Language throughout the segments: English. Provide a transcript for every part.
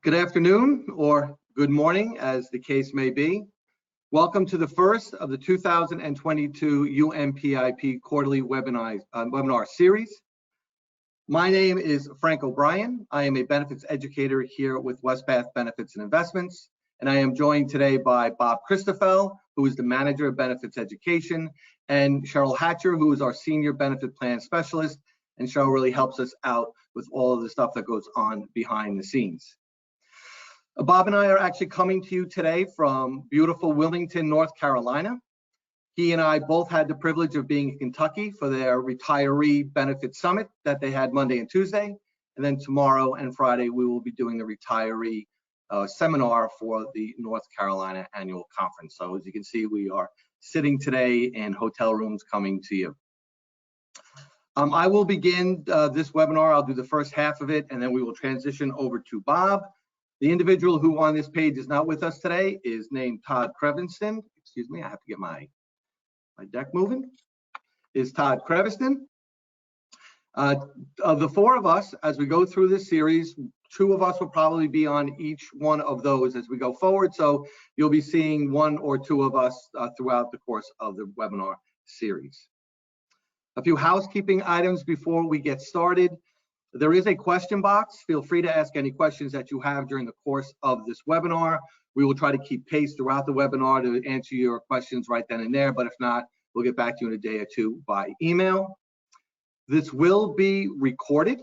Good afternoon or good morning, as the case may be. Welcome to the first of the 2022 UMPIP quarterly webinar series. My name is Frank O'Brien. I am a benefits educator here with Wespath Benefits and Investments, and I am joined today by Bob Christophel, who is the Manager of Benefits Education, and Sheryl Hatcher, who is our Senior Benefit Plan Specialist, and Sheryl really helps us out with all of the stuff that goes on behind the scenes. Bob and I are actually coming to you today from beautiful Wilmington, North Carolina. He and I both had the privilege of being in Kentucky for their retiree benefit summit that they had Monday and Tuesday. And then tomorrow and Friday, we will be doing the retiree seminar for the North Carolina annual conference. So as you can see, we are sitting today in hotel rooms coming to you. I will begin this webinar. I'll do the first half of it, and then we will transition over to Bob. The individual who on this page is not with us today is named Todd Creviston. Excuse me, I have to get my deck moving. Is Todd Creviston. Of the four of us, as we go through this series, two of us will probably be on each one of those as we go forward. So you'll be seeing one or two of us throughout the course of the webinar series. A few housekeeping items before we get started. There is a question box. Feel free to ask any questions that you have during the course of this webinar. We will try to keep pace throughout the webinar to answer your questions right then and there, but if not, we'll get back to you in a day or two by email. This will be recorded.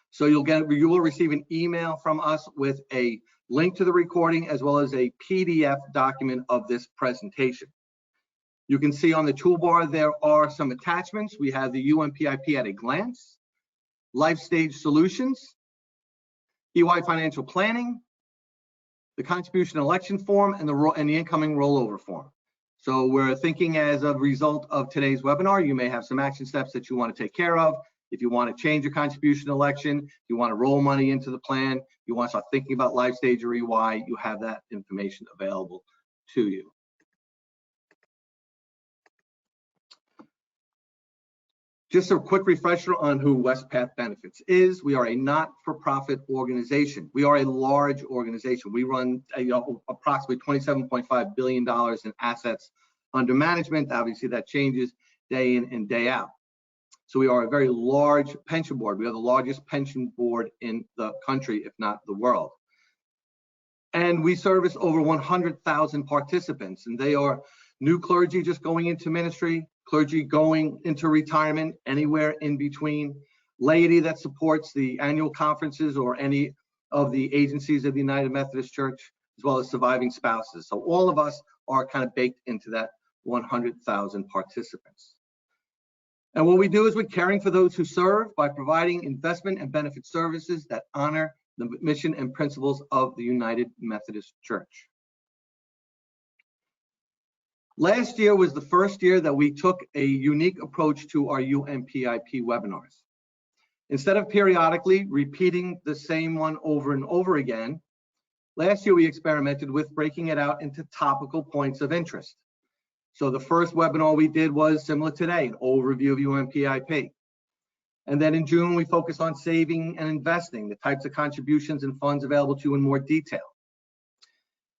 So you will receive an email from us with a link to the recording as well as a PDF document of this presentation. You can see on the toolbar there are some attachments. We have the UMPIP at a glance, LifeStage Solutions, EY Financial Planning, the Contribution Election Form, and the incoming rollover form. So we're thinking as a result of today's webinar, you may have some action steps that you want to take care of. If you want to change your contribution election, you want to roll money into the plan, you want to start thinking about LifeStage or EY, you have that information available to you. Just a quick refresher on who Wespath Benefits is. We are a not-for-profit organization. We are a large organization. We run approximately $27.5 billion in assets under management. Obviously, that changes day in and day out. So we are a very large pension board. We are the largest pension board in the country, if not the world. And we service over 100,000 participants, and they are new clergy just going into ministry, clergy going into retirement, anywhere in between, laity that supports the annual conferences or any of the agencies of the United Methodist Church, as well as surviving spouses. So all of us are kind of baked into that 100,000 participants. And what we do is we're caring for those who serve by providing investment and benefit services that honor the mission and principles of the United Methodist Church. Last year was the first year that we took a unique approach to our UMPIP webinars. Instead of periodically repeating the same one over and over again, last year we experimented with breaking it out into topical points of interest. So the first webinar we did was similar today, an overview of UMPIP. And then in June, we focused on saving and investing, the types of contributions and funds available to you in more detail.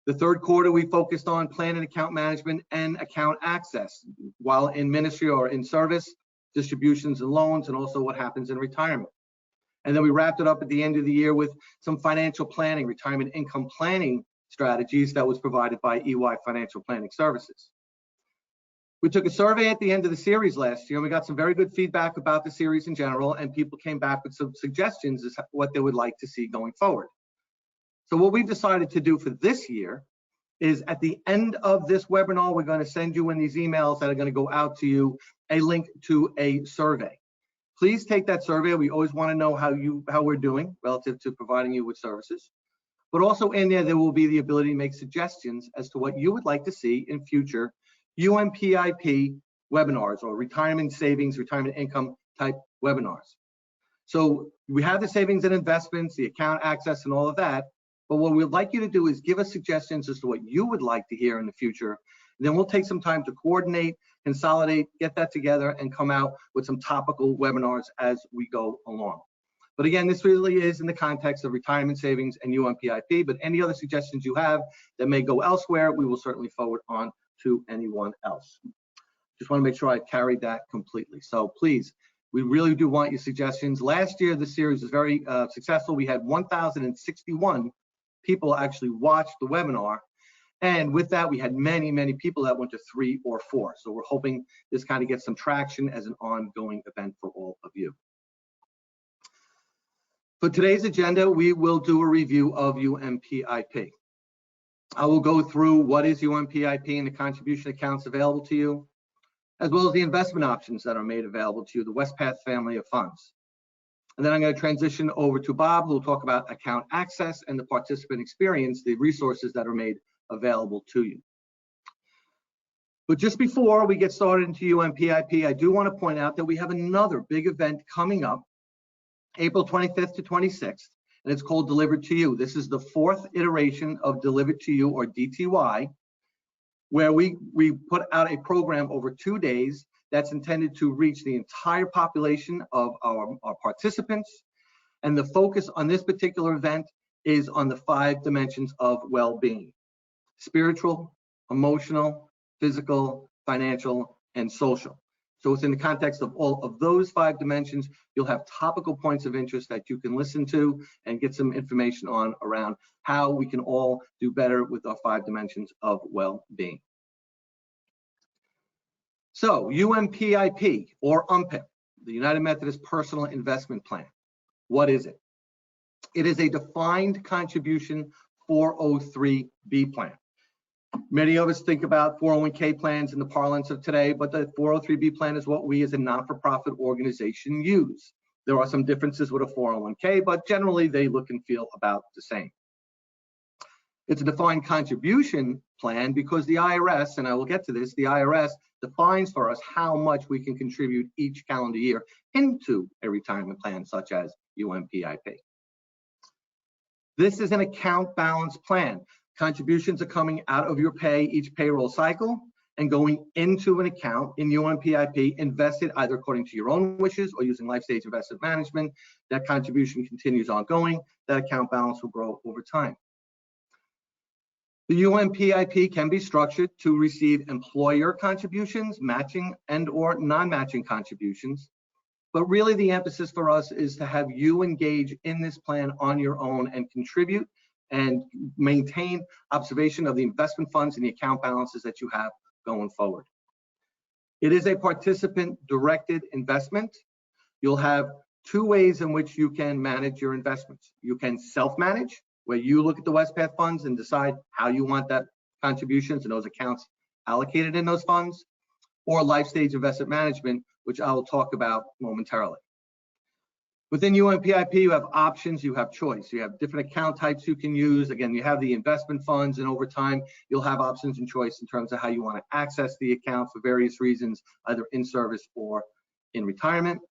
The third quarter, we focused on plan and account management and account access while in ministry or in service, distributions and loans, and also what happens in retirement. And then we wrapped it up at the end of the year with some financial planning, retirement income planning strategies that was provided by EY Financial Planning Services. We took a survey at the end of the series last year, and we got some very good feedback about the series in general, and people came back with some suggestions as to what they would like to see going forward. So what we've decided to do for this year is at the end of this webinar, we're going to send you in these emails that are going to go out to you a link to a survey. Please take that survey. We always want to know how we're doing relative to providing you with services. But also in there will be the ability to make suggestions as to what you would like to see in future UMPIP webinars or retirement savings, retirement income type webinars. So we have the savings and investments, the account access and all of that. But what we'd like you to do is give us suggestions as to what you would like to hear in the future. And then we'll take some time to coordinate, consolidate, get that together, and come out with some topical webinars as we go along. But again, this really is in the context of retirement savings and UMPIP, but any other suggestions you have that may go elsewhere, we will certainly forward on to anyone else. Just want to make sure I carried that completely. So please, we really do want your suggestions. Last year, this series was very successful. We had 1,061 people actually watch the webinar. And with that, we had many, many people that went to 3 or 4. So we're hoping this kind of gets some traction as an ongoing event for all of you. For today's agenda, we will do a review of UMPIP. I will go through what is UMPIP and the contribution accounts available to you, as well as the investment options that are made available to you, the Wespath family of funds. And then I'm going to transition over to Bob, who will talk about account access and the participant experience, the resources that are made available to you. But just before we get started into UMPIP, I do want to point out that we have another big event coming up, April 25th to 26th, and it's called Delivered to You. This is the 4th iteration of Delivered to You, or DTY, where we put out a program over 2 days that's intended to reach the entire population of our participants. And the focus on this particular event is on the 5 dimensions of well-being: spiritual, emotional, physical, financial, and social. So within the context of all of those 5 dimensions, you'll have topical points of interest that you can listen to and get some information on around how we can all do better with our 5 dimensions of well-being. So UMPIP, or UMPIP, the United Methodist Personal Investment Plan. What is it? It is a defined contribution 403B plan. Many of us think about 401k plans in the parlance of today, but the 403B plan is what we as a not-for-profit organization use. There are some differences with a 401k, but generally they look and feel about the same. It's a defined contribution plan because the IRS, and I will get to this, the IRS defines for us how much we can contribute each calendar year into a retirement plan such as UMPIP. This is an account balance plan. Contributions are coming out of your pay each payroll cycle and going into an account in UMPIP, invested either according to your own wishes or using LifeStage Investment Management. That contribution continues ongoing. That account balance will grow over time. The UMPIP can be structured to receive employer contributions, matching and or non-matching contributions. But really the emphasis for us is to have you engage in this plan on your own and contribute and maintain observation of the investment funds and the account balances that you have going forward. It is a participant-directed investment. You'll have 2 ways in which you can manage your investments. You can self-manage, where you look at the Wespath funds and decide how you want that contributions and those accounts allocated in those funds, or LifeStage Investment Management, which I will talk about momentarily. Within UMPIP, you have options, you have choice. You have different account types you can use. Again, you have the investment funds, and over time, you'll have options and choice in terms of how you want to access the account for various reasons, either in service or in retirement.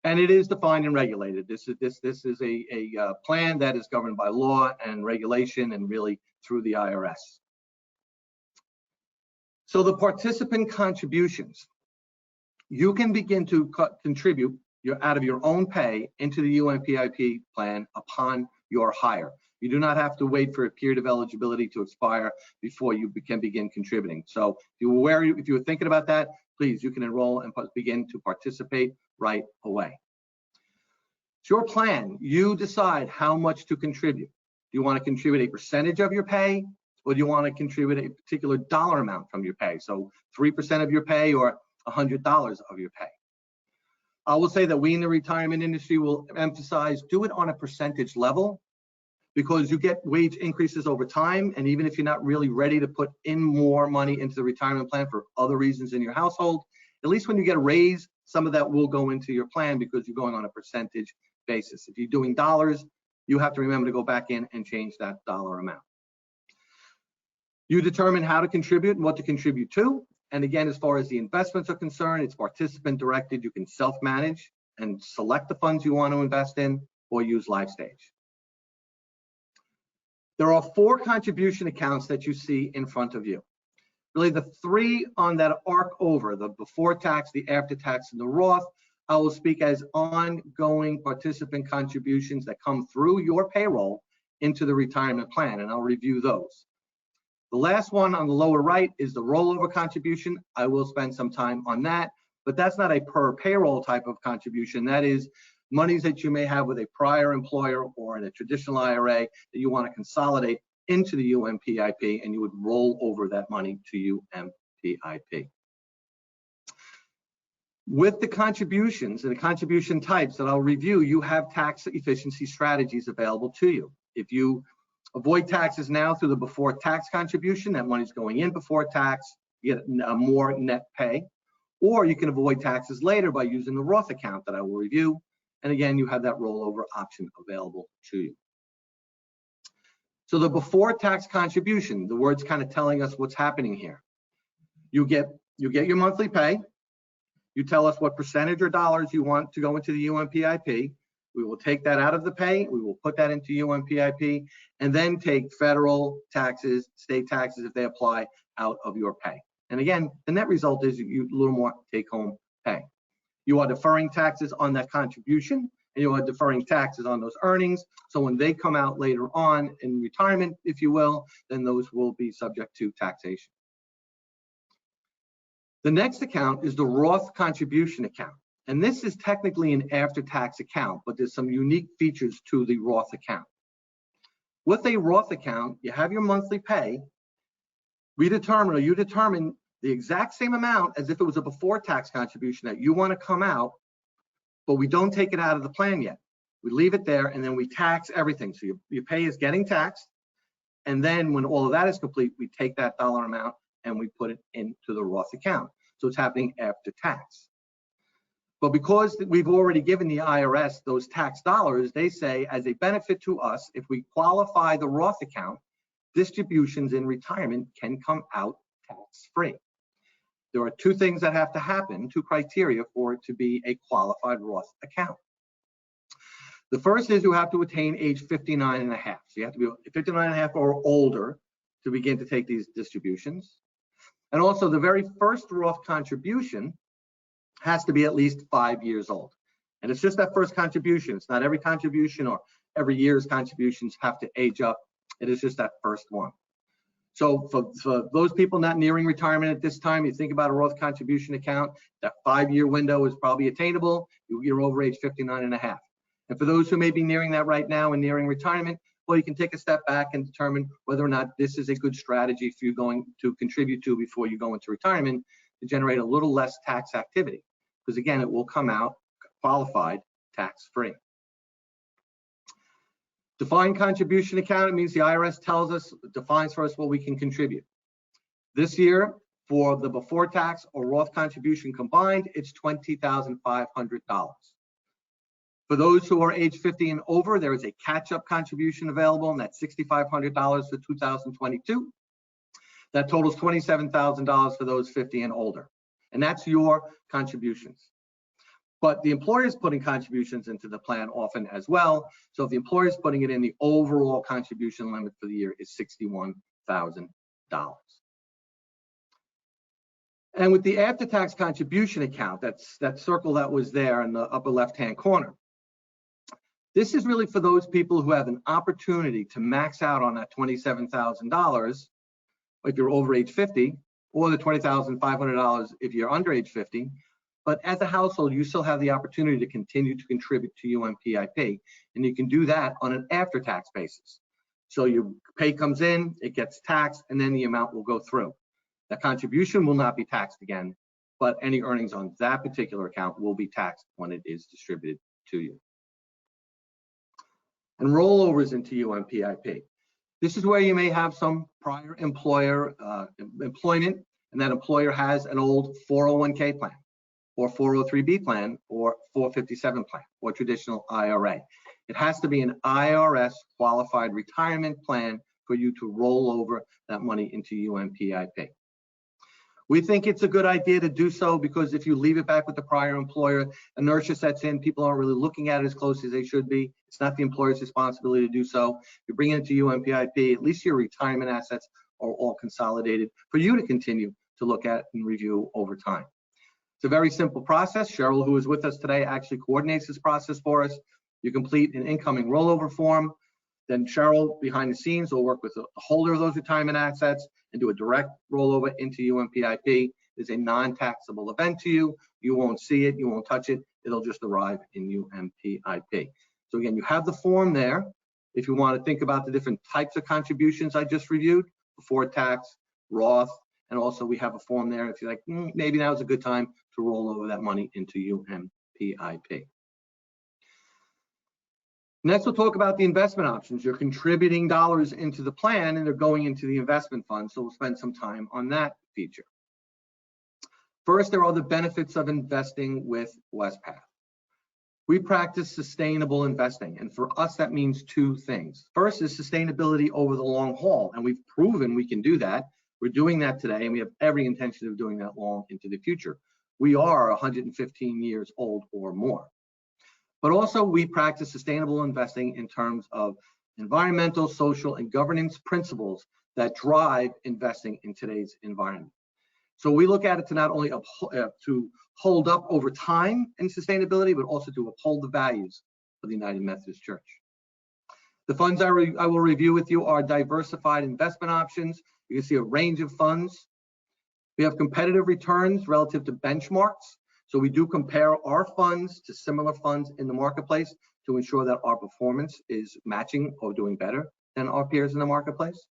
And it is defined and regulated. This is a plan that is governed by law and regulation, and really through the IRS. So the participant contributions, you can begin to contribute out of your own pay into the UMPIP plan upon your hire. You do not have to wait for a period of eligibility to expire before you can begin contributing. So if you were thinking about that, please, you can enroll and begin to participate right away. It's your plan. You decide how much to contribute. Do you want to contribute a percentage of your pay, or do you want to contribute a particular dollar amount from your pay? So 3% of your pay or $100 of your pay. I will say that we in the retirement industry will emphasize do it on a percentage level, because you get wage increases over time. And even if you're not really ready to put in more money into the retirement plan for other reasons in your household, at least when you get a raise, some of that will go into your plan because you're going on a percentage basis. If you're doing dollars, you have to remember to go back in and change that dollar amount. You determine how to contribute and what to contribute to. And again, as far as the investments are concerned, it's participant directed. You can self-manage and select the funds you want to invest in, or use LifeStage. There are 4 contribution accounts that you see in front of you. Really the 3 on that arc over, the before tax, the after tax, and the Roth, I will speak as ongoing participant contributions that come through your payroll into the retirement plan, and I'll review those. The last one on the lower right is the rollover contribution. I will spend some time on that, but that's not a per payroll type of contribution. That is monies that you may have with a prior employer or in a traditional IRA that you want to consolidate into the UMPIP, and you would roll over that money to UMPIP. With the contributions and the contribution types that I'll review, you have tax efficiency strategies available to you. If you avoid taxes now through the before tax contribution, that money's going in before tax, you get more net pay. Or you can avoid taxes later by using the Roth account that I will review. And again, you have that rollover option available to you. So the before tax contribution, the word's kind of telling us what's happening here. You get your monthly pay. You tell us what percentage or dollars you want to go into the UMPIP. We will take that out of the pay. We will put that into UMPIP and then take federal taxes, state taxes if they apply, out of your pay. And again, the net result is a little more take-home pay. You are deferring taxes on that contribution, and you are deferring taxes on those earnings. So when they come out later on in retirement, if you will, then those will be subject to taxation. The next account is the Roth contribution account. And this is technically an after-tax account, but there's some unique features to the Roth account. With a Roth account, you have your monthly pay. You determine the exact same amount as if it was a before tax contribution that you want to come out, but we don't take it out of the plan yet. We leave it there and then we tax everything. So your pay is getting taxed. And then when all of that is complete, we take that dollar amount and we put it into the Roth account. So it's happening after tax. But because we've already given the IRS those tax dollars, they say as a benefit to us, if we qualify the Roth account, distributions in retirement can come out tax-free. There are two things that have to happen, two criteria for it to be a qualified Roth account. The first is you have to attain age 59 and a half. So you have to be 59 and a half or older to begin to take these distributions. And also the very first Roth contribution has to be at least 5 years old. And it's just that first contribution. It's not every contribution or every year's contributions have to age up. It is just that first one. So for those people not nearing retirement at this time, you think about a Roth contribution account, that 5-year window is probably attainable. You're over age 59 and a half. And for those who may be nearing that right now and nearing retirement, well, you can take a step back and determine whether or not this is a good strategy for you going to contribute to before you go into retirement to generate a little less tax activity. Because again, it will come out qualified tax-free. Defined contribution account, it means the IRS tells us, defines for us what we can contribute. This year, for the before tax or Roth contribution combined, it's $20,500. For those who are age 50 and over, there is a catch-up contribution available, and that's $6,500 for 2022. That totals $27,000 for those 50 and older. And that's your contributions. But the employer is putting contributions into the plan often as well. So if the employer is putting it in, the overall contribution limit for the year is $61,000. And with the after-tax contribution account, that's that circle that was there in the upper left-hand corner. This is really for those people who have an opportunity to max out on that $27,000 if you're over age 50, or the $20,500 if you're under age 50. But as a household, you still have the opportunity to continue to contribute to UMPIP, and you can do that on an after-tax basis. So your pay comes in, it gets taxed, and then the amount will go through. That contribution will not be taxed again, but any earnings on that particular account will be taxed when it is distributed to you. And rollovers into UMPIP. This is where you may have some prior employer employment, and that employer has an old 401k plan, or 403b plan, or 457 plan, or traditional IRA. It has to be an IRS qualified retirement plan for you to roll over that money into UMPIP. We think it's a good idea to do so because if you leave it back with the prior employer, inertia sets in, people aren't really looking at it as close as they should be. It's not the employer's responsibility to do so. You bring it into UMPIP, at least your retirement assets are all consolidated for you to continue to look at and review over time. It's a very simple process. Sheryl, who is with us today, actually coordinates this process for us. You complete an incoming rollover form. Then Sheryl, behind the scenes, will work with the holder of those retirement assets and do a direct rollover into UMPIP. It's a non-taxable event to you. You won't see it, you won't touch it. It'll just arrive in UMPIP. So again, you have the form there. If you want to think about the different types of contributions I just reviewed, before tax, Roth, and also we have a form there if you're like, maybe now is a good time to roll over that money into UMPIP. Next, we'll talk about the investment options. You're contributing dollars into the plan and they're going into the investment fund, so we'll spend some time on that feature. First, there are the benefits of investing with Wespath. We practice sustainable investing, and for us that means two things. First is sustainability over the long haul, and we've proven we can do that. We're doing that today, and we have every intention of doing that long into the future. We are 115 years old or more. But also we practice sustainable investing in terms of environmental, social, and governance principles that drive investing in today's environment. So we look at it to not only to hold up over time in sustainability, but also to uphold the values of the United Methodist Church. The funds I will review with you are diversified investment options. You can see a range of funds. We have competitive returns relative to benchmarks. So we do compare our funds to similar funds in the marketplace to ensure that our performance is matching or doing better than our peers in the marketplace.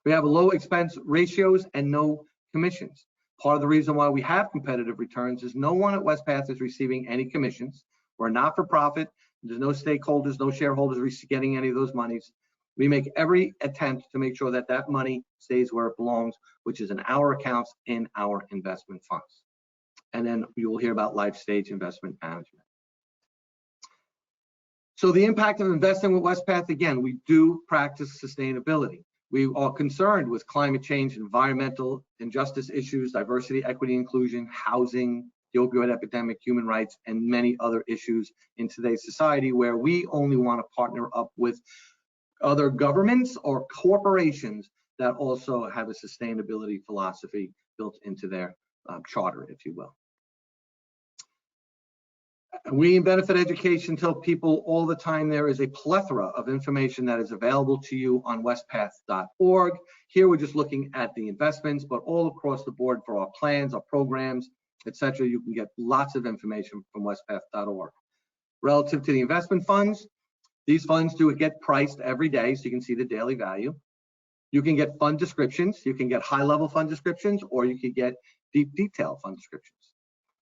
We have low expense ratios and no commissions. Part of the reason why we have competitive returns is no one at Wespath is receiving any commissions. We're not for profit. There's no stakeholders, no shareholders getting any of those monies. We make every attempt to make sure that that money stays where it belongs, which is in our accounts in our investment funds. And then you will hear about LifeStage investment management. So the impact of investing with Wespath, again, we do practice sustainability. We are concerned with climate change, environmental injustice issues, diversity, equity, inclusion, housing, the opioid epidemic, human rights, and many other issues in today's society where we only want to partner up with other governments or corporations that also have a sustainability philosophy built into their charter, if you will. We in Benefit Education tell people all the time there is a plethora of information that is available to you on wespath.org. Here we're just looking at the investments, but all across the board for our plans, our programs, etc. You can get lots of information from wespath.org. Relative to the investment funds, these funds do get priced every day, so you can see the daily value. You can get fund descriptions. You can get high-level fund descriptions, or you can get deep detailed fund descriptions.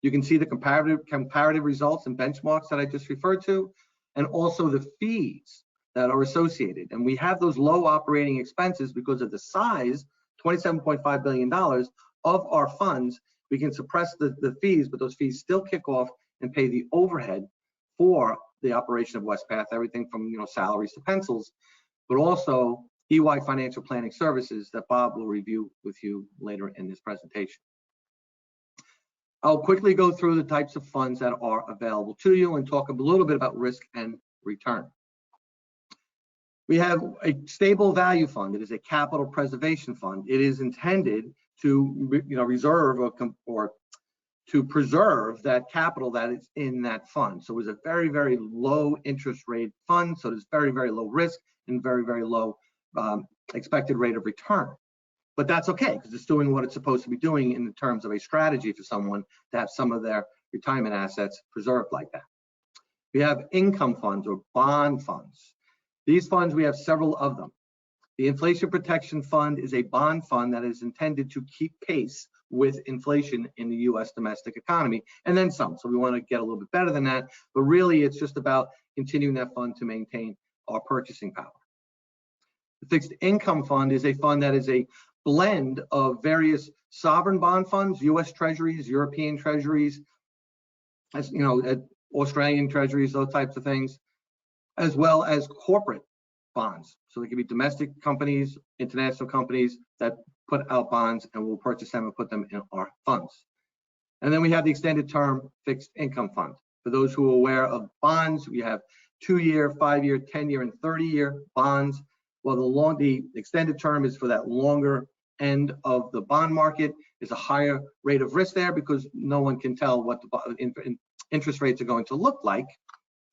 You can see the comparative results and benchmarks that I just referred to, and also the fees that are associated. And we have those low operating expenses because of the size, $27.5 billion of our funds. We can suppress the fees, but those fees still kick off and pay the overhead for the operation of Wespath, everything from salaries to pencils, but also EY Financial Planning Services that Bob will review with you later in this presentation. I'll quickly go through the types of funds that are available to you and talk a little bit about risk and return. We have a stable value fund. It is a capital preservation fund. It is intended to reserve or to preserve that capital that is in that fund. So it's a very, very low interest rate fund. So there's very, very low risk and very, very low expected rate of return. But that's okay because it's doing what it's supposed to be doing in terms of a strategy for someone to have some of their retirement assets preserved like that. We have income funds or bond funds. These funds, we have several of them. The Inflation Protection Fund is a bond fund that is intended to keep pace with inflation in the U.S. domestic economy, and then some. So we want to get a little bit better than that, but really it's just about continuing that fund to maintain our purchasing power. The Fixed Income Fund is a fund that is a blend of various sovereign bond funds, U.S. Treasuries, European Treasuries, as Australian Treasuries, those types of things, as well as corporate bonds. So they can be domestic companies, international companies that put out bonds, and we'll purchase them and put them in our funds. And then we have the Extended Term Fixed Income Fund. For those who are aware of bonds, we have 2-year, 5-year, 10-year, and 30-year bonds. Well, the extended term is for that longer end of the bond market is a higher rate of risk there because no one can tell what the interest rates are going to look like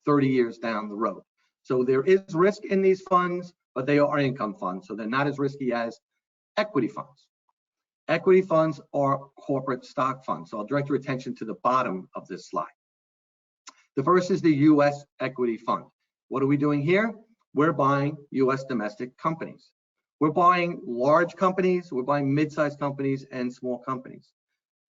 30 years down the road. So there is risk in these funds, but they are income funds, so they're not as risky as equity funds. Equity funds are corporate stock funds. So I'll direct your attention to the bottom of this slide. The first is the U.S. equity fund. What are we doing here? We're buying U.S. domestic companies. We're buying large companies, we're buying mid-sized companies and small companies.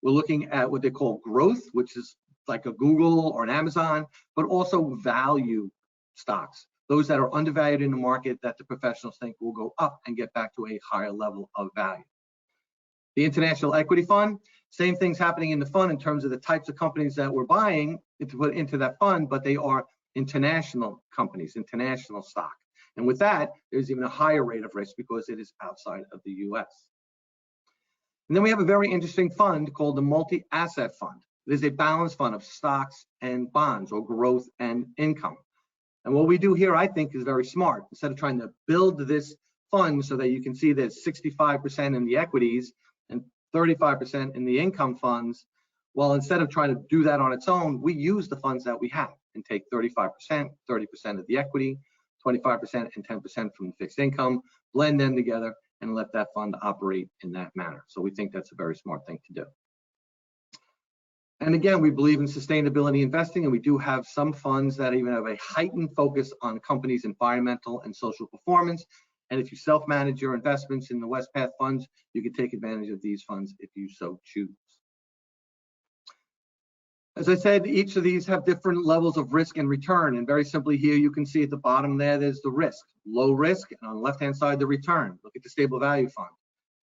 We're looking at what they call growth, which is like a Google or an Amazon, but also value stocks, those that are undervalued in the market that the professionals think will go up and get back to a higher level of value. The International Equity Fund, same thing's happening in the fund in terms of the types of companies that we're buying to put into that fund, but they are international companies, international stock. And with that, there's even a higher rate of risk because it is outside of the US. And then we have a very interesting fund called the Multi-Asset Fund. It is a balanced fund of stocks and bonds, or growth and income. And what we do here, I think, is very smart. Instead of trying to build this fund so that you can see there's 65% in the equities and 35% in the income funds, well, instead of trying to do that on its own, we use the funds that we have and take 35%, 30% of the equity, 25% and 10% from the fixed income, blend them together and let that fund operate in that manner. So we think that's a very smart thing to do. And again, we believe in sustainability investing, and we do have some funds that even have a heightened focus on companies' environmental and social performance. And if you self-manage your investments in the Wespath funds, you can take advantage of these funds if you so choose. As I said, each of these have different levels of risk and return. And very simply here, you can see at the bottom there's the risk, low risk, and on the left-hand side, the return. Look at the stable value fund.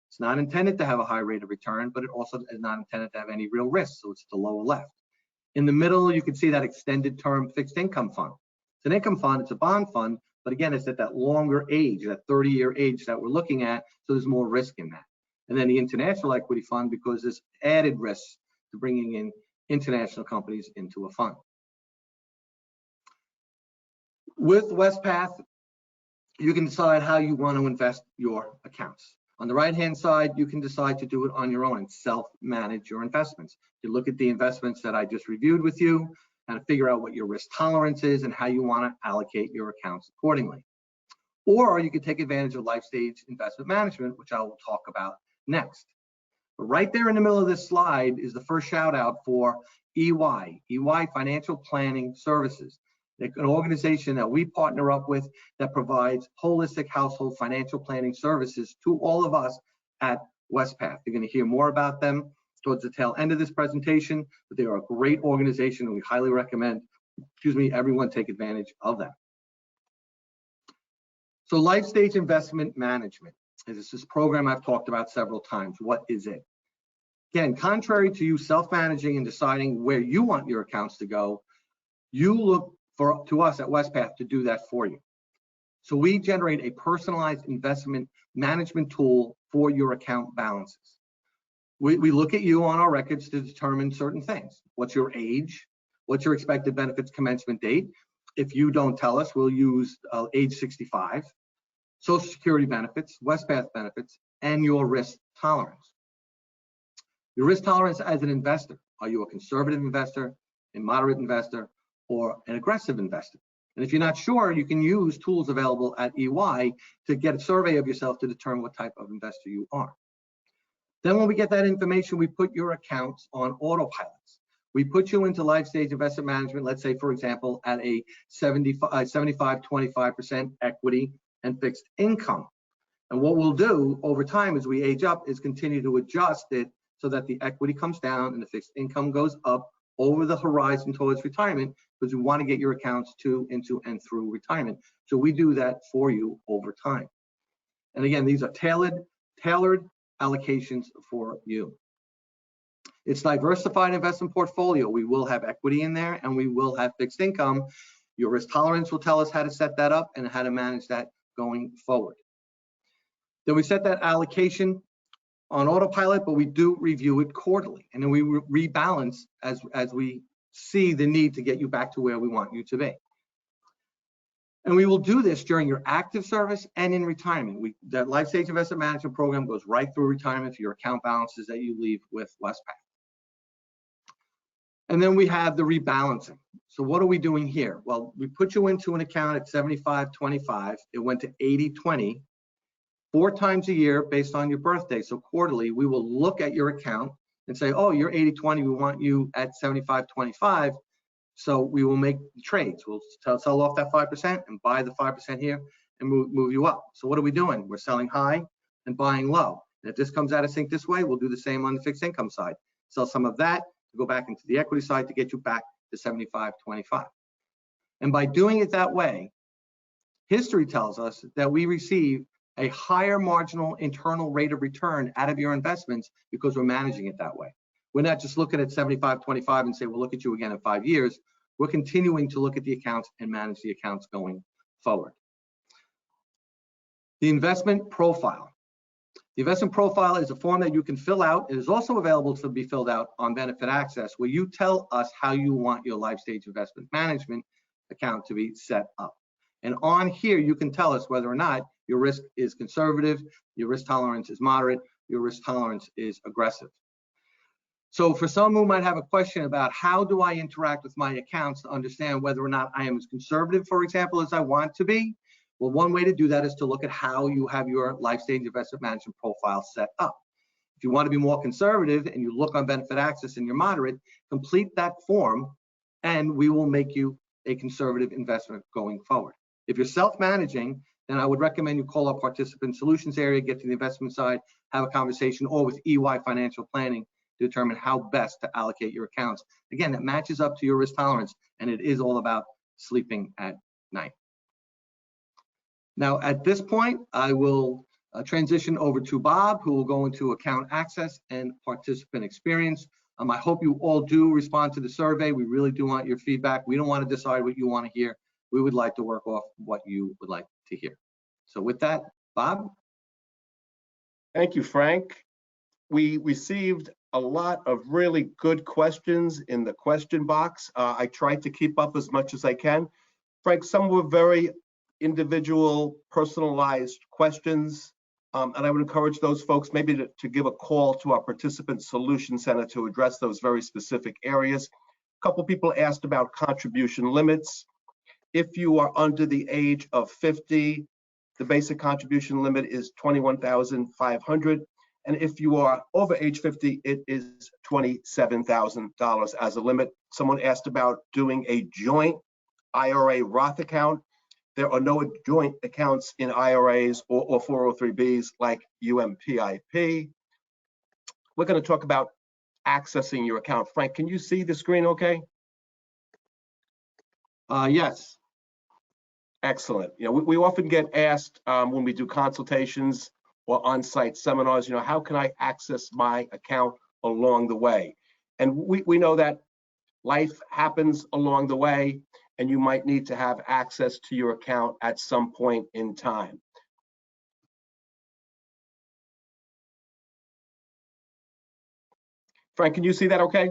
It's not intended to have a high rate of return, but it also is not intended to have any real risk, so it's the lower left. In the middle, you can see that extended term fixed income fund. It's an income fund, it's a bond fund, but again, it's at that longer age, that 30-year age that we're looking at, so there's more risk in that. And then the international equity fund, because there's added risks to bringing in international companies into a fund. With Wespath, you can decide how you want to invest your accounts. On the right-hand side, you can decide to do it on your own and self-manage your investments. You look at the investments that I just reviewed with you and figure out what your risk tolerance is and how you want to allocate your accounts accordingly. Or you can take advantage of LifeStage investment management, which I will talk about next. But right there in the middle of this slide is the first shout out for EY Financial Planning Services, an organization that we partner up with that provides holistic household financial planning services to all of us at Wespath. You're going to hear more about them towards the tail end of this presentation, but they are a great organization and we highly recommend, everyone take advantage of them. So LifeStage Investment Management is this program I've talked about several times. What is it? Again, contrary to you self-managing and deciding where you want your accounts to go, you look to us at Wespath to do that for you. So we generate a personalized investment management tool for your account balances. We look at you on our records to determine certain things. What's your age? What's your expected benefits commencement date? If you don't tell us, we'll use age 65, Social Security benefits, Wespath benefits, and your risk tolerance. Your risk tolerance as an investor. Are you a conservative investor, a moderate investor, or an aggressive investor? And if you're not sure, you can use tools available at EY to get a survey of yourself to determine what type of investor you are. Then when we get that information, we put your accounts on autopilots. We put you into LifeStage Investment Management, let's say, for example, at a 75-25% equity and fixed income. And what we'll do over time as we age up is continue to adjust it so that the equity comes down and the fixed income goes up over the horizon towards retirement, because we want to get your accounts to, into, and through retirement. So we do that for you over time. And again, these are tailored allocations for you. It's diversified investment portfolio. We will have equity in there and we will have fixed income. Your risk tolerance will tell us how to set that up and how to manage that going forward. Then we set that allocation on autopilot, but we do review it quarterly, and then we rebalance as we see the need to get you back to where we want you to be. And we will do this during your active service and in retirement. That LifeStage Investment Management Program goes right through retirement for your account balances that you leave with Wespath. And then we have the rebalancing. So what are we doing here? Well, we put you into an account at 75-25. It went to 80-20, 4 times a year based on your birthday. So quarterly, we will look at your account and say, oh, you're 80-20, we want you at 75-25. So we will make the trades. We'll sell off that 5% and buy the 5% here and move you up. So what are we doing? We're selling high and buying low. And if this comes out of sync this way, we'll do the same on the fixed income side. Sell some of that to go back into the equity side to get you back to 75-25. And by doing it that way, history tells us that we receive a higher marginal internal rate of return out of your investments because we're managing it that way. We're not just looking at 75-25 and say, we'll look at you again in 5 years. We're continuing to look at the accounts and manage the accounts going forward. The investment profile. The investment profile is a form that you can fill out. It is also available to be filled out on Benefit Access, where you tell us how you want your LifeStage investment management account to be set up. And on here, you can tell us whether or not your risk is conservative, your risk tolerance is moderate, your risk tolerance is aggressive. So for some who might have a question about how do I interact with my accounts to understand whether or not I am as conservative, for example, as I want to be, well, one way to do that is to look at how you have your LifeStage investment management profile set up. If you want to be more conservative and you look on Benefit Access and you're moderate, complete that form and we will make you a conservative investment going forward. If you're self-managing, then I would recommend you call our participant solutions area, get to the investment side, have a conversation, or with EY Financial Planning to determine how best to allocate your accounts. Again, that matches up to your risk tolerance, and it is all about sleeping at night. Now, at this point, I will transition over to Bob, who will go into account access and participant experience. I hope you all do respond to the survey. We really do want your feedback. We don't want to decide what you want to hear. We would like to work off what you would like to hear. So with that, Bob. Thank you, Frank. We received a lot of really good questions in the question box. I tried to keep up as much as I can. Frank, some were very individual, personalized questions, and I would encourage those folks maybe to give a call to our Participant Solution Center to address those very specific areas. A couple people asked about contribution limits. If you are under the age of 50, the basic contribution limit is $21,500. And if you are over age 50, it is $27,000 as a limit. Someone asked about doing a joint IRA Roth account. There are no joint accounts in IRAs or 403Bs like UMPIP. We're going to talk about accessing your account. Frank, can you see the screen okay? Yes. Excellent. You know, we often get asked when we do consultations or on-site seminars, you know, how can I access my account along the way? And we know that life happens along the way, and you might need to have access to your account at some point in time. Frank, can you see that okay?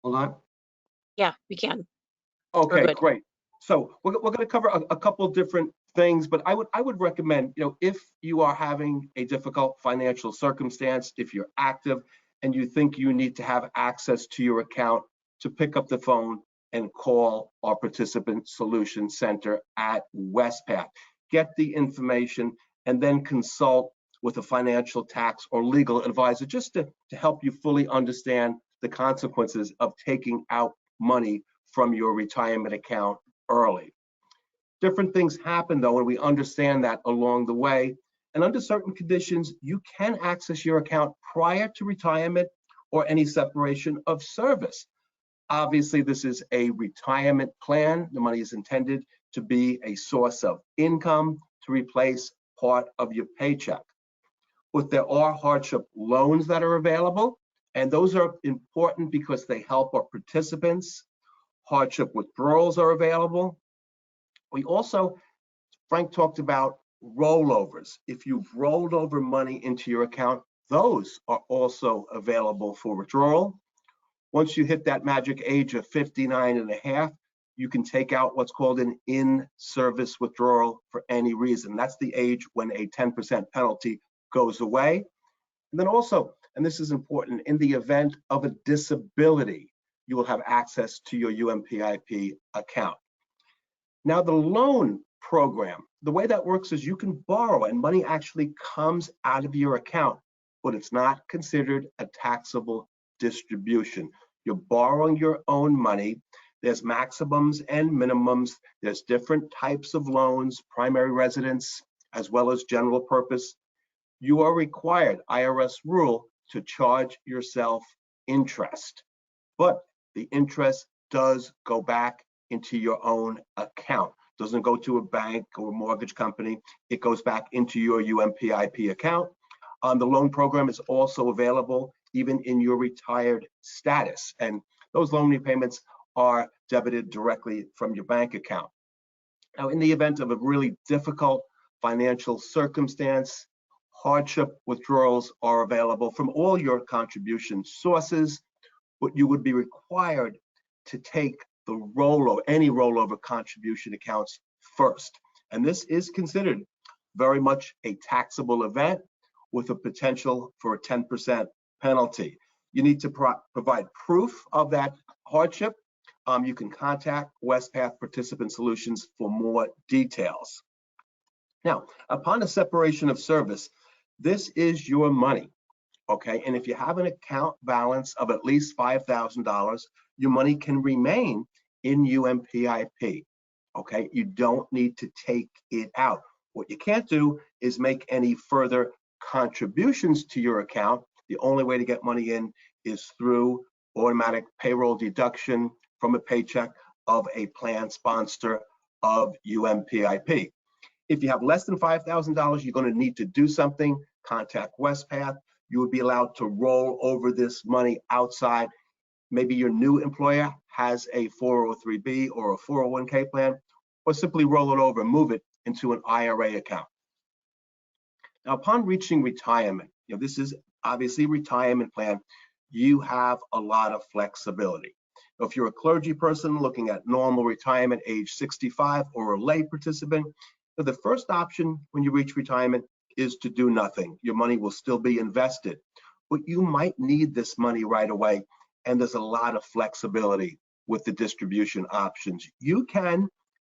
Hold on. Yeah, we can. Okay, great. So we're going to cover a couple different things, but I would recommend, you know, if you are having a difficult financial circumstance, if you're active and you think you need to have access to your account, to pick up the phone and call our Participant Solution Center at Wespath. Get the information and then consult with a financial, tax, or legal advisor just to help you fully understand the consequences of taking out money from your retirement account early. Different things happen though, and we understand that along the way. And under certain conditions, you can access your account prior to retirement or any separation of service. Obviously, this is a retirement plan. The money is intended to be a source of income to replace part of your paycheck. But there are hardship loans that are available, and those are important because they help our participants. Hardship withdrawals are available. We also, Frank talked about rollovers. If you've rolled over money into your account, those are also available for withdrawal. Once you hit that magic age of 59 and a half, you can take out what's called an in-service withdrawal for any reason. That's the age when a 10% penalty goes away. And then also, and this is important, in the event of a disability, you will have access to your UMPIP account. Now, the loan program, the way that works is you can borrow and money actually comes out of your account, but it's not considered a taxable distribution. You're borrowing your own money. There's maximums and minimums. There's different types of loans, primary residence, as well as general purpose. You are required, IRS rule, to charge yourself interest, but the interest does go back into your own account. Doesn't go to a bank or a mortgage company. It goes back into your UMPIP account. The loan program is also available even in your retired status, and those loan repayments are debited directly from your bank account. Now, in the event of a really difficult financial circumstance, hardship withdrawals are available from all your contribution sources, but you would be required to take the rollover, any rollover contribution accounts first. And this is considered very much a taxable event with a potential for a 10% penalty. You need to provide proof of that hardship. You can contact Wespath Participant Solutions for more details. Now, upon a separation of service, this is your money, okay? And if you have an account balance of at least $5,000, your money can remain in UMPIP, okay? You don't need to take it out. What you can't do is make any further contributions to your account. The only way to get money in is through automatic payroll deduction from a paycheck of a plan sponsor of UMPIP. If you have less than $5,000, you're going to need to do something. Contact Wespath. You would be allowed to roll over this money outside. Maybe your new employer has a 403B or a 401k plan, or simply roll it over and move it into an IRA account. Now, upon reaching retirement, this is obviously a retirement plan, you have a lot of flexibility. If you're a clergy person looking at normal retirement age 65 or a lay participant, the first option when you reach retirement is to do nothing. Your money will still be invested, but you might need this money right away, and there's a lot of flexibility with the distribution options.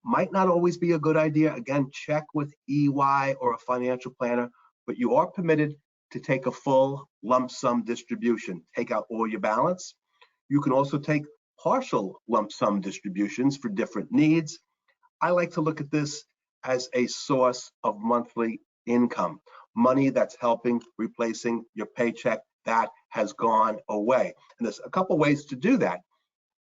Might not always be a good idea. Again, check with EY or a financial planner, but you are permitted to take a full lump sum distribution, take out all your balance. You can also take partial lump sum distributions for different needs. I like to look at this as a source of monthly income, money that's helping replacing your paycheck that has gone away. And there's a couple ways to do that.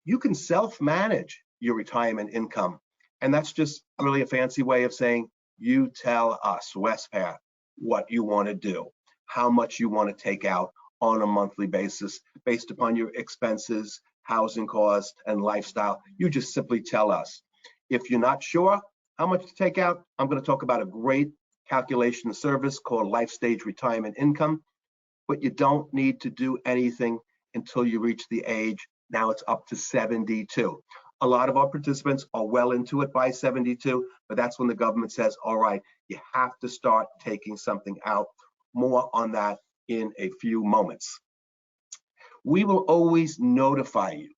You can self-manage your retirement income, and that's just really a fancy way of saying you tell us, Wespath, what you want to do, how much you want to take out on a monthly basis based upon your expenses, housing cost, and lifestyle. You just simply tell us. If you're not sure how much to take out, I'm going to talk about a great calculation service called LifeStage Retirement Income, but you don't need to do anything until you reach the age. Now it's up to 72. A lot of our participants are well into it by 72, but that's when the government says, all right, you have to start taking something out. More on that in a few moments. We will always notify you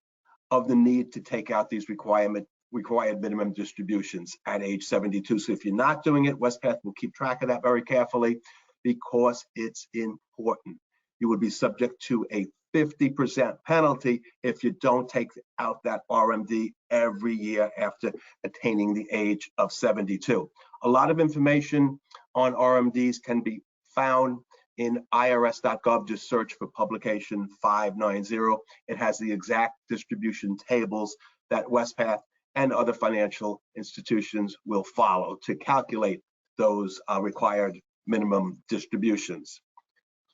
of the need to take out these required minimum distributions at age 72. So if you're not doing it, Wespath will keep track of that very carefully because it's important. You would be subject to a 50% penalty if you don't take out that RMD every year after attaining the age of 72. A lot of information on RMDs can be found in irs.gov. Just search for publication 590. It has the exact distribution tables that Wespath and other financial institutions will follow to calculate those required minimum distributions.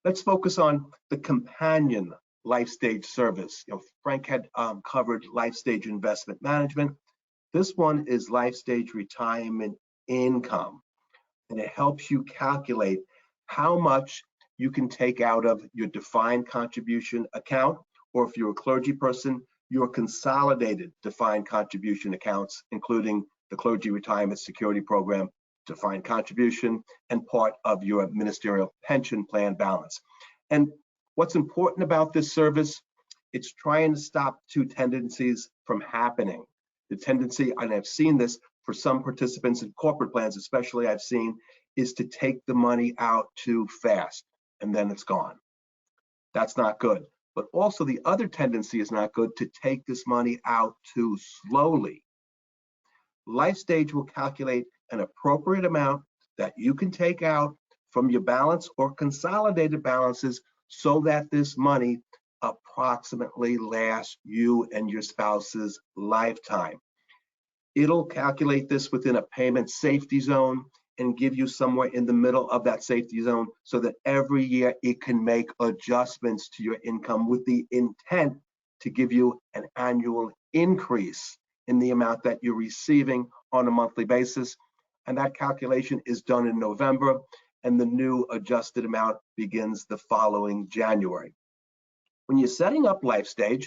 Let's focus on the companion LifeStage service. Frank had covered LifeStage Investment Management. This one is LifeStage Retirement Income, and it helps you calculate how much you can take out of your defined contribution account or if you're a clergy person, your consolidated defined contribution accounts, including the Clergy Retirement Security Program, defined contribution, and part of your ministerial pension plan balance. And what's important about this service, it's trying to stop two tendencies from happening. The tendency, and I've seen this for some participants in corporate plans, especially I've seen, is to take the money out too fast and then it's gone. That's not good. But also the other tendency is not good, to take this money out too slowly. LifeStage will calculate an appropriate amount that you can take out from your balance or consolidated balances so that this money approximately lasts you and your spouse's lifetime. It'll calculate this within a payment safety zone and give you somewhere in the middle of that safety zone so that every year it can make adjustments to your income with the intent to give you an annual increase in the amount that you're receiving on a monthly basis. And that calculation is done in November, and the new adjusted amount begins the following January. When you're setting up LifeStage,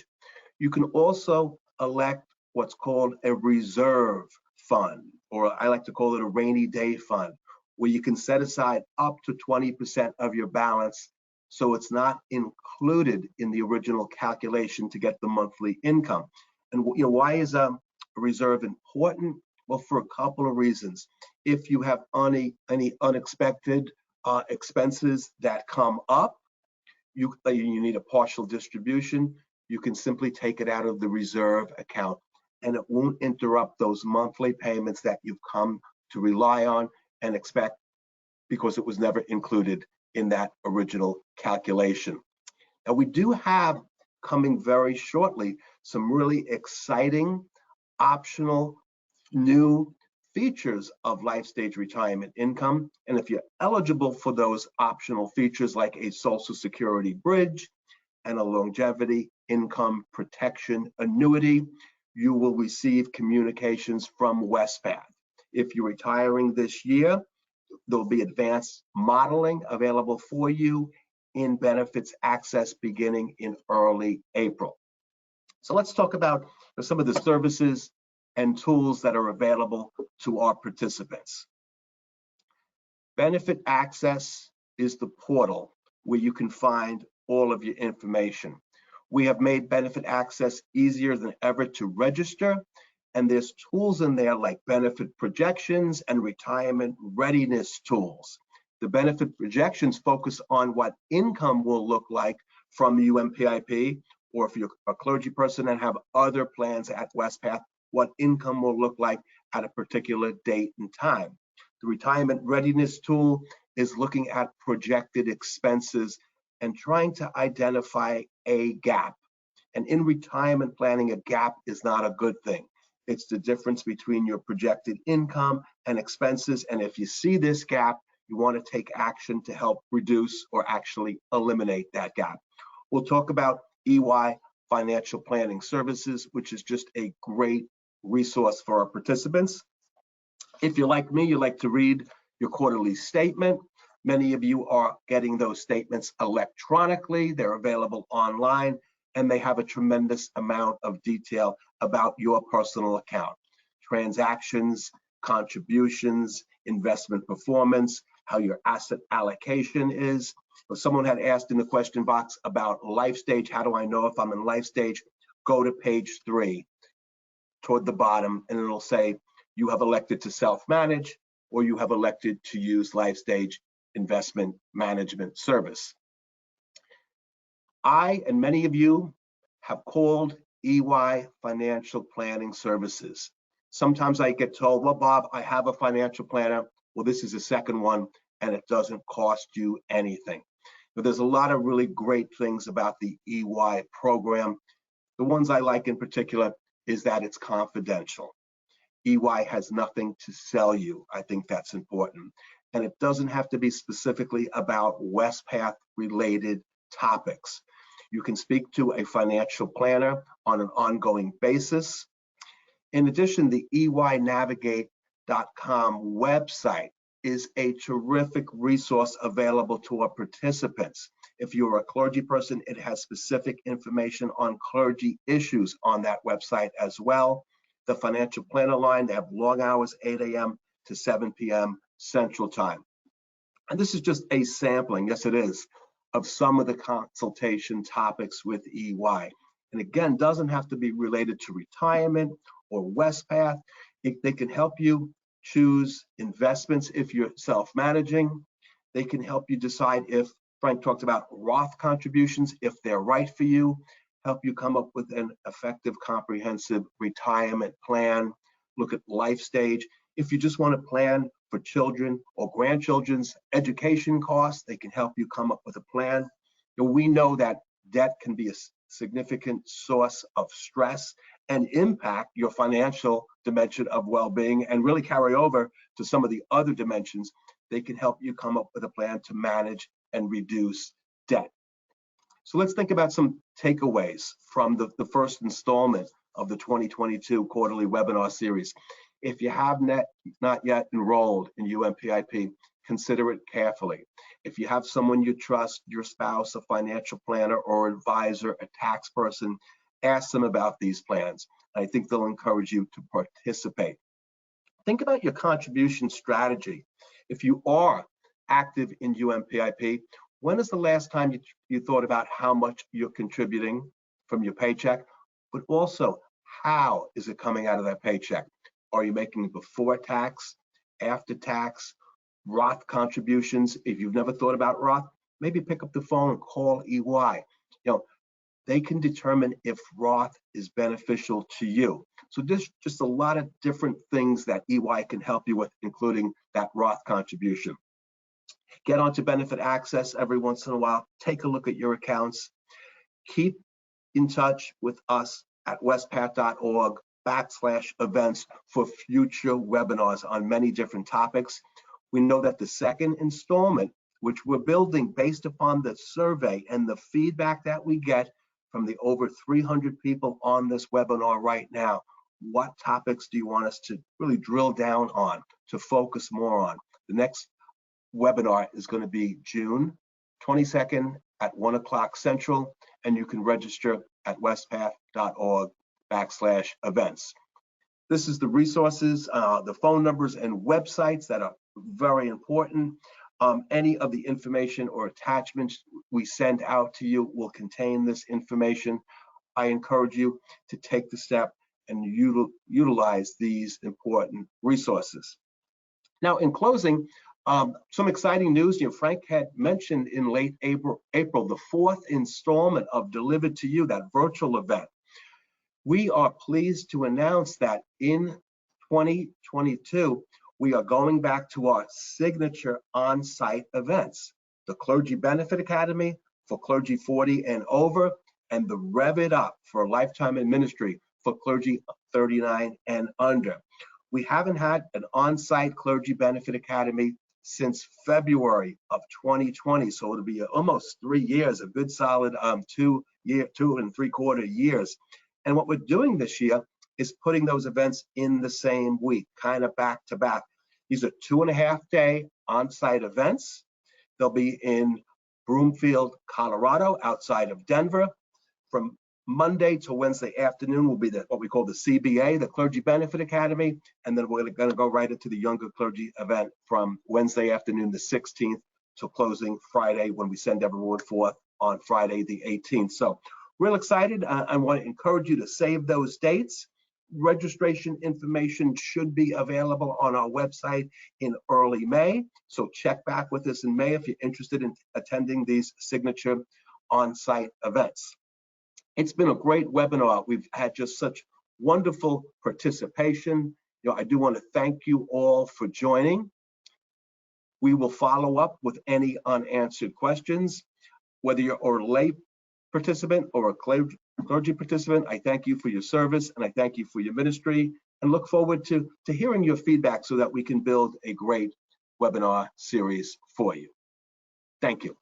you can also elect what's called a reserve fund, or I like to call it a rainy day fund, where you can set aside up to 20% of your balance so it's not included in the original calculation to get the monthly income. And why is a reserve important? Well, for a couple of reasons. If you have any unexpected expenses that come up, you need a partial distribution, you can simply take it out of the reserve account, and it won't interrupt those monthly payments that you've come to rely on and expect, because it was never included in that original calculation. Now, we do have coming very shortly some really exciting optional new features of LifeStage retirement income. And if you're eligible for those optional features like a Social Security bridge and a longevity income protection annuity, you will receive communications from Wespath. If you're retiring this year, there'll be advanced modeling available for you in benefits access beginning in early April. So let's talk about some of the services and tools that are available to our participants. Benefit Access is the portal where you can find all of your information. We have made Benefit Access easier than ever to register, and there's tools in there like benefit projections and retirement readiness tools. The benefit projections focus on what income will look like from UMPIP, or if you're a clergy person and have other plans at Wespath, what income will look like at a particular date and time. The retirement readiness tool is looking at projected expenses and trying to identify a gap. And in retirement planning, a gap is not a good thing. It's the difference between your projected income and expenses. And if you see this gap, you want to take action to help reduce or actually eliminate that gap. We'll talk about EY Financial Planning Services, which is just a great resource for our participants. If you're like me, you like to read your quarterly statement. Many of you are getting those statements electronically. They're available online, and they have a tremendous amount of detail about your personal account, transactions, contributions, investment performance, how your asset allocation is. Someone had asked in the question box about LifeStage. How do I know if I'm in LifeStage? Go to page 3 toward the bottom, and it'll say you have elected to self-manage or you have elected to use LifeStage investment management service. I and many of you have called EY Financial Planning Services. Sometimes I get told, well, Bob, I have a financial planner. Well, this is a second one, and it doesn't cost you anything. But there's a lot of really great things about the EY program. The ones I like in particular is that it's confidential. EY has nothing to sell you. I think that's important. And it doesn't have to be specifically about Wespath related topics. You can speak to a financial planner on an ongoing basis. In addition, the EYNavigate.com website is a terrific resource available to our participants. If you're a clergy person, it has specific information on clergy issues on that website as well. The financial planner line, they have long hours, 8 a.m. to 7 p.m. Central Time. And this is just a sampling, yes it is, of some of the consultation topics with EY. And again, doesn't have to be related to retirement or Wespath. They can help you choose investments if you're self-managing. They can help you decide if, Frank talked about Roth contributions, if they're right for you, help you come up with an effective, comprehensive retirement plan. Look at LifeStage. If you just want to plan for children or grandchildren's education costs, they can help you come up with a plan. We know that debt can be a significant source of stress and impact your financial dimension of well-being and really carry over to some of the other dimensions. They can help you come up with a plan to manage and reduce debt. So let's think about some takeaways from the first installment of the 2022 quarterly webinar series. If you have not yet enrolled in UMPIP, consider it carefully. If you have someone you trust, your spouse, a financial planner or advisor, a tax person, ask them about these plans. I think they'll encourage you to participate. Think about your contribution strategy. If you are active in UMPIP, when is the last time you thought about how much you're contributing from your paycheck, but also how is it coming out of that paycheck? Are you making it before tax, after tax, Roth contributions? If you've never thought about Roth, maybe pick up the phone and call EY. They can determine if Roth is beneficial to you. So there's just a lot of different things that EY can help you with, including that Roth contribution. Get onto benefit access every once in a while. Take a look at your accounts. Keep in touch with us at wespath.org/events for future webinars on many different topics. We know that the second installment, which we're building based upon the survey and the feedback that we get from the over 300 people on this webinar right now, what topics do you want us to really drill down on, to focus more on? The next webinar is going to be June 22nd at 1 o'clock Central, and you can register at wespath.org/events. This is the resources, the phone numbers and websites that are very important. Any of the information or attachments we send out to you will contain this information. I encourage you to take the step and utilize these important resources. Now, in closing, some exciting news. Frank had mentioned in late April, the 4th installment of Delivered to You, that virtual event. We are pleased to announce that in 2022, we are going back to our signature on-site events, the Clergy Benefit Academy for clergy 40 and over, and the Rev It Up for Lifetime in Ministry for clergy 39 and under. We haven't had an on-site Clergy Benefit Academy since February of 2020, so it'll be almost 3 years, a good solid 2 and 3/4 years. And what we're doing this year is putting those events in the same week, kind of back to back. These are 2.5-day on-site events. They'll be in Broomfield, Colorado, outside of Denver. From Monday to Wednesday afternoon will be what we call the CBA, the Clergy Benefit Academy, and then we're going to go right into the Younger Clergy event from Wednesday afternoon, the 16th, to closing Friday when we send everyone forth on Friday, the 18th. So real excited. I want to encourage you to save those dates. Registration information should be available on our website in early May. So check back with us in May if you're interested in attending these signature on-site events. It's been a great webinar. We've had just such wonderful participation. I do want to thank you all for joining. We will follow up with any unanswered questions. Whether you're a lay participant or a clergy participant, I thank you for your service and I thank you for your ministry, and look forward to hearing your feedback so that we can build a great webinar series for you. Thank you.